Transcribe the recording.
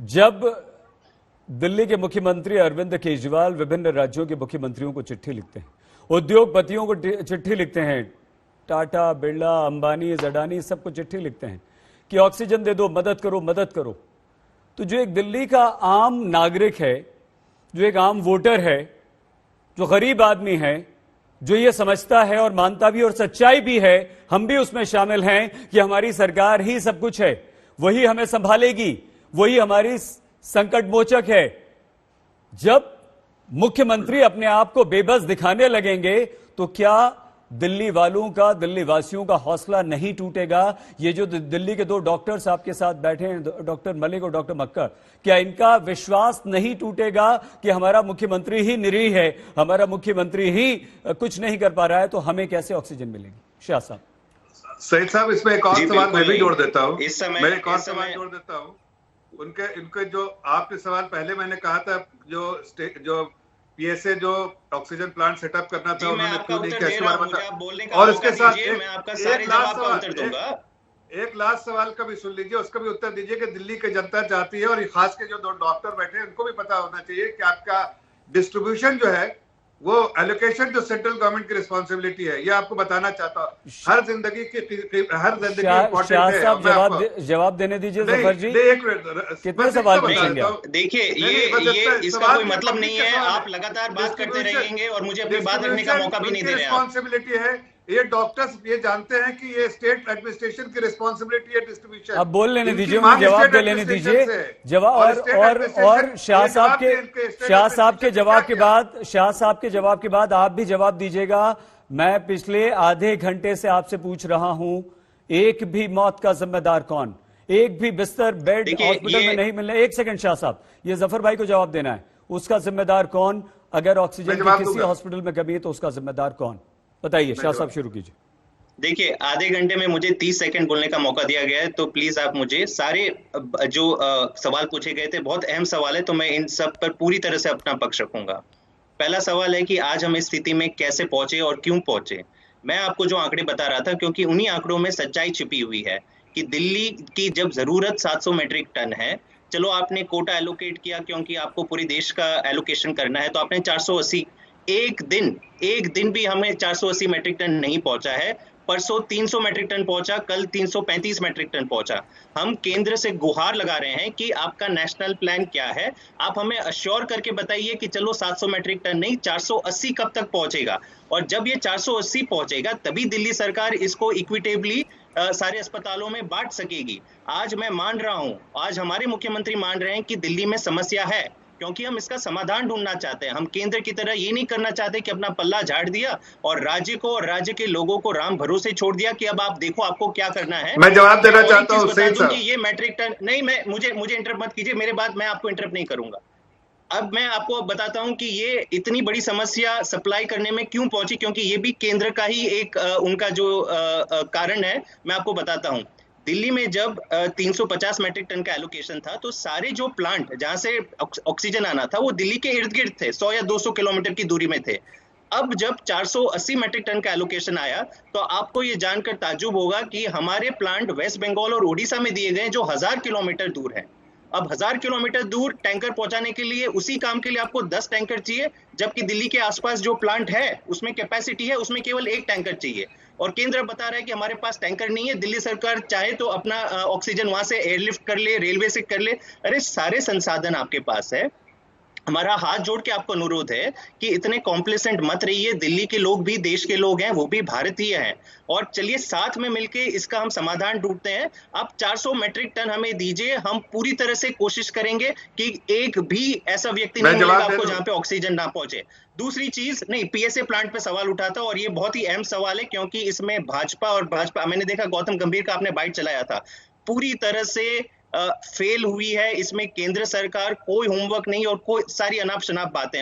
जब दिल्ली के मुख्यमंत्री अरविंद केजरीवाल विभिन्न राज्यों के मुख्यमंत्रियों को चिट्ठी लिखते हैं, उद्योगपतियों को चिट्ठी लिखते हैं, टाटा, बिरला, अंबानी, अडानी सबको चिट्ठी लिखते हैं कि ऑक्सीजन दे दो, मदद करो, मदद करो, तो जो एक दिल्ली का आम नागरिक है, जो एक आम वोटर है, जो गरीब आदमी है, जो ये समझता है और मानता भी और सच्चाई भी है, हम भी उसमें शामिल हैं कि हमारी सरकार ही सब कुछ है, वही हमें संभालेगी, वही हमारी संकट मोचक है। जब मुख्यमंत्री अपने आप को बेबस दिखाने लगेंगे तो क्या दिल्ली वालों का, दिल्ली वासियों का हौसला नहीं टूटेगा? ये जो दिल्ली के दो डॉक्टर्स आपके साथ बैठे हैं, डॉक्टर मलिक और डॉक्टर मक्कर, क्या इनका विश्वास नहीं टूटेगा कि हमारा मुख्यमंत्री ही निरीह है, हमारा मुख्यमंत्री ही कुछ नहीं कर पा रहा है, तो हमें कैसे ऑक्सीजन मिलेगी? शाह साहब। सईद साहब, इसमें एक और सवाल मैं भी जोड़ देता हूँ। मैं एक और सवाल जोड़ देता हूँ। उनके जो आपके सवाल पहले मैंने कहा था, जो पीएसए जो ऑक्सीजन प्लांट सेटअप करना था, उन्होंने क्यों नहीं किया? और इसके साथ एक लास्ट सवाल का भी सुन लीजिए, उसका भी उत्तर दीजिए कि दिल्ली की जनता चाहती है, और खास के जो दो डॉक्टर बैठे हैं उनको भी पता होना चाहिए कि आपका डिस्ट्रीब्यूशन जो है, वो एलोकेशन जो सेंट्रल गवर्नमेंट की रिस्पॉन्सिबिलिटी है, ये आपको बताना चाहता हूँ। हर जिंदगी जवाब देने दीजिए जफर जी। कितने सवाल पूछेंगे? देखिए, ये इसका कोई मतलब नहीं है। आप लगातार बात करते रहेंगे और मुझे अपनी बात रखने का मौका भी नहीं दे रहे हैं। रिस्पॉन्सिबिलिटी है, ये डॉक्टर्स ये जानते हैं कि ये स्टेट एडमिनिस्ट्रेशन की रिस्पॉन्सिबिलिटी है डिस्ट्रीब्यूशन। अब बोल लेने दीजिए, जवाब दे लेने दीजिए। जवाब और शाह साहब के जवाब के बाद आप भी जवाब दीजिएगा। मैं पिछले आधे घंटे से आपसे पूछ रहा हूं, एक भी मौत का जिम्मेदार कौन? एक भी बिस्तर, बेड हॉस्पिटल में नहीं मिलने। एक सेकंड शाह साहब, ये जफर भाई को जवाब देना है। उसका जिम्मेदार कौन? अगर ऑक्सीजन की किसी हॉस्पिटल में कमी है तो उसका जिम्मेदार कौन? बताइए शाह साहब, शुरू कीजिए। देखिए, आधे घंटे में मुझे 30 सेकंड बोलने का मौका दिया गया है, तो प्लीज आप मुझे सारे जो सवाल पूछे गए थे, बहुत अहम सवाल है, तो मैं इन सब पर पूरी तरह से अपना पक्ष रखूंगा। पहला सवाल है कि आज हम इस स्थिति में कैसे पहुंचे और क्यों पहुंचे। मैं आपको जो आंकड़े बता रहा था, क्योंकि उन्हीं आंकड़ों में सच्चाई छिपी हुई है कि दिल्ली की जब जरूरत 700 मेट्रिक टन है, चलो आपने कोटा एलोकेट किया क्योंकि आपको पूरे देश का एलोकेशन करना है, तो आपने 480, एक दिन भी हमें 480 मेट्रिक टन नहीं पहुंचा है। परसों 300 मेट्रिक टन पहुंचा, कल 335 मेट्रिक टन पहुंचा। हम केंद्र से गुहार लगा रहे हैं कि आपका नेशनल प्लान क्या है, आप हमें अश्योर करके बताइए कि चलो 700 मेट्रिक टन नहीं, 480 कब तक पहुंचेगा, और जब ये 480 पहुंचेगा तभी दिल्ली सरकार इसको इक्विटेबली सारे अस्पतालों में बांट सकेगी। आज मैं मान रहा हूं, आज हमारे मुख्यमंत्री मान रहे हैं कि दिल्ली में समस्या है, क्योंकि हम इसका समाधान ढूंढना चाहते हैं। हम केंद्र की तरह ये नहीं करना चाहते कि अपना पल्ला झाड़ दिया और राज्य को और राज्य के लोगों को राम भरोसे छोड़ दिया कि अब आप देखो आपको क्या करना है। मैं जवाब देना चाहता हूं। ये मैट्रिक टन नहीं, मुझे इंटरप्ट मत कीजिए, मेरे बात मैं आपको इंटरप्ट नहीं करूंगा। अब मैं आपको बताता हूं कि ये इतनी बड़ी समस्या सप्लाई करने में क्यों पहुंची, क्योंकि ये भी केंद्र का ही एक उनका जो कारण है। मैं आपको बताता हूं, दिल्ली में जब 350 मैट्रिक टन का एलोकेशन था, तो सारे जो प्लांट जहां से ऑक्सीजन आना था वो दिल्ली के इर्द गिर्द थे, 100 या 200 किलोमीटर की दूरी में थे। अब जब 480 मैट्रिक टन का एलोकेशन आया, तो आपको ये जानकर ताज्जुब होगा कि हमारे प्लांट वेस्ट बंगाल और ओडिशा में दिए गए, जो 1000 किलोमीटर दूर है। अब 1000 किलोमीटर दूर टैंकर पहुंचाने के लिए, उसी काम के लिए आपको 10 टैंकर चाहिए, जबकि दिल्ली के आसपास जो प्लांट है उसमें कैपेसिटी है, उसमें केवल 1 टैंकर चाहिए। और केंद्र बता रहा है कि हमारे पास टैंकर नहीं है, दिल्ली सरकार चाहे तो अपना ऑक्सीजन वहां से एयरलिफ्ट कर ले, रेलवे से कर ले। अरे सारे संसाधन आपके पास है। हमारा हाथ जोड़ के आपको अनुरोध है कि इतने कॉम्प्लेसेंट मत रहिए। दिल्ली के लोग भी देश के लोग हैं, वो भी भारतीय हैं, और चलिए साथ में मिलके इसका हम समाधान ढूंढते हैं। आप 400 मैट्रिक टन हमें दीजिए, हम पूरी तरह से कोशिश करेंगे कि एक भी ऐसा व्यक्ति नहीं मिलेगा आपको जहां पे ऑक्सीजन ना पहुंचे। दूसरी चीज, नहीं, पीएसए प्लांट पे सवाल उठा था, और ये बहुत ही अहम सवाल है, क्योंकि इसमें भाजपा मैंने देखा गौतम गंभीर का आपने बाइट चलाया था, पूरी तरह से फेल हुई है। इसमें केंद्र सरकार कोई होमवर्क नहीं और कोई सारी अनाप शनाप बातें।